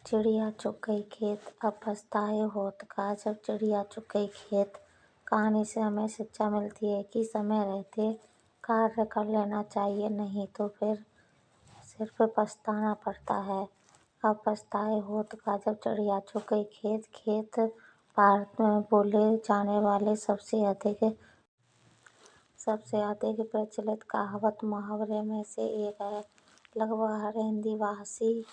चिड़िया चुग गई खेत, अब पछताए होत का। जब चिड़िया चुग गई खेत। कहानी से हमें शिक्षा मिलती है कि समय रहते कार्य कर लेना चाहिए, नहीं तो फिर सिर्फ पछताना पड़ता है। अब पछताए होत का। जब चिड़िया चुग गई खेत। खेत भारत में बोले जाने वाले सबसे अधिक प्रचलित कहावत मुहावरे में से एक है। लगभग हर हिंदी भाषी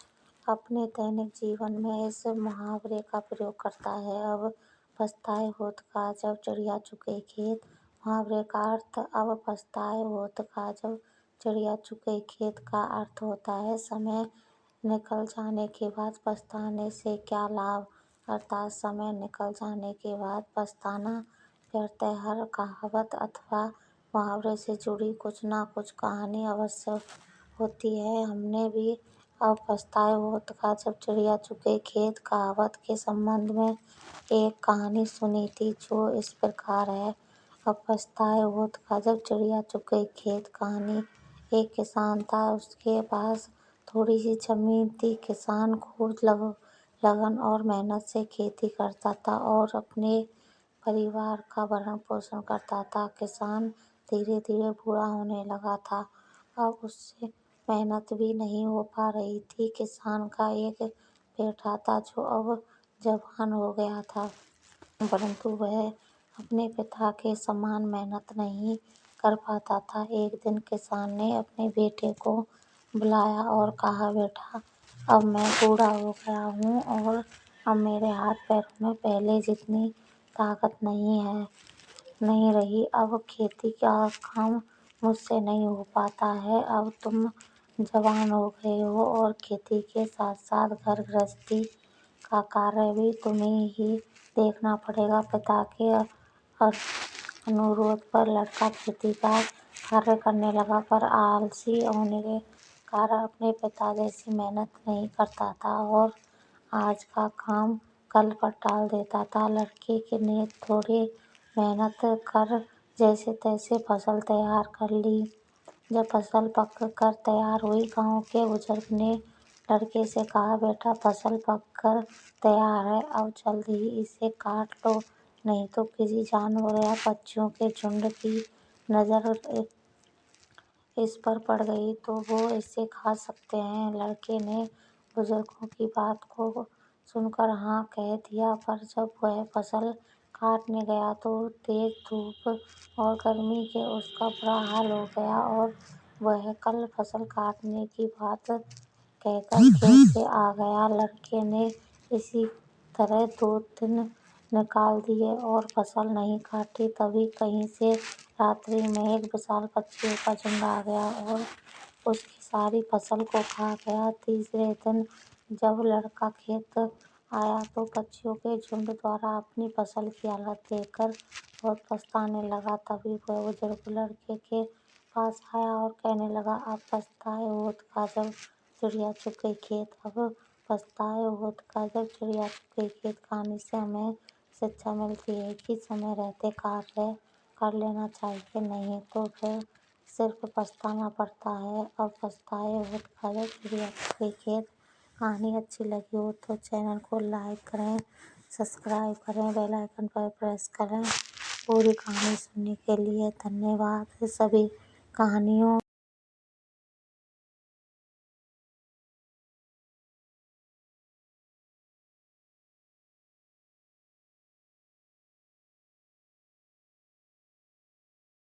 अपने दैनिक जीवन में इस मुहावरे का प्रयोग करता है। अब पछताए होत का। जब चिड़िया चुग गई खेत। मुहावरे का अर्थ। अब पछताए होत का। जब चिड़िया चुग गई खेत का अर्थ होता है समय निकल जाने के बाद पछताने से क्या लाभ, अर्थात समय निकल जाने के बाद पछताना व्यर्थ है। हर कहावत अथवा मुहावरे से जुड़ी कुछ न कुछ कहानी अवश्य होती है। हमने भी अब पछताए होत का जब चिड़िया चुग गई खेत कहावत के संबंध में एक कहानी सुनी थी, जो इस प्रकार है। अब पछताए होत का जब चिड़िया चुग गई खेत। कहानी। एक किसान था, उसके पास थोड़ी सी जमीन थी। किसान खूब लगन और मेहनत से खेती करता था और अपने परिवार का भरण पोषण करता था। किसान धीरे धीरे बूढ़ा होने लगा था। अब उससे मेहनत भी नहीं हो पा रही थी। किसान का एक बेटा था जो अब जवान हो गया था, परंतु वह अपने पिता के समान मेहनत नहीं कर पाता था। एक दिन किसान ने अपने बेटे को बुलाया और कहा, बेटा, अब मैं बूढ़ा हो गया हूँ और अब मेरे हाथ पैरों में पहले जितनी ताकत नहीं रही। अब खेती का काम मुझसे नहीं हो पाता है। अब तुम जवान हो गए हो और खेती के साथ साथ घर गृहस्थी का कार्य भी तुम्हें ही देखना पड़ेगा। पिता के अनुरोध पर लड़का खेती का कार्य करने लगा, पर आलसी होने के कारण अपने पिता जैसी मेहनत नहीं करता था और आज का काम कल पर टाल देता था। लड़के ने थोड़ी मेहनत कर जैसे तैसे फसल तैयार कर ली। जब फसल पक कर तैयार हुई, गांव के बुजुर्ग ने लड़के से कहा, बेटा, फसल पक कर तैयार है, अब जल्द ही इसे काट लो, नहीं तो किसी जानवर या पक्षियों के झुंड की नजर इस पर पड़ गई तो वो इसे खा सकते हैं। लड़के ने बुजुर्गों की बात को सुनकर हाँ कह दिया, पर जब वह फसल काटने गया तो तेज धूप और गर्मी से उसका बुरा हाल हो गया और वह कल फसल काटने की बात कहकर खेत से आ गया। लड़के ने इसी तरह 2 दिन निकाल दिए और फसल नहीं काटी। तभी कहीं से रात्रि में एक विशाल पक्षियों का झुंड आ गया और उसकी सारी फसल को खा गया। तीसरे दिन जब लड़का खेत आया तो पक्षियों के झुंड द्वारा अपनी फसल की हालत देखकर बहुत पछताने लगा। तभी वह बुजुर्ग लड़के के पास आया और कहने लगा, अब पछताए होत का जब चिड़िया चुग गई खेत। अब पछताए होत का जब चिड़िया चुग गई खेत कहानी से हमें शिक्षा मिलती है कि समय रहते कार्य कर लेना चाहिए, नहीं तो फिर सिर्फ पछताना पड़ता है। अब पछताए होत का जब चिड़िया चुग गई खेत कहानी अच्छी लगी हो तो चैनल को लाइक करें, सब्सक्राइब करें, बेल आइकन पर प्रेस करें। पूरी कहानी सुनने के लिए धन्यवाद। सभी कहानियों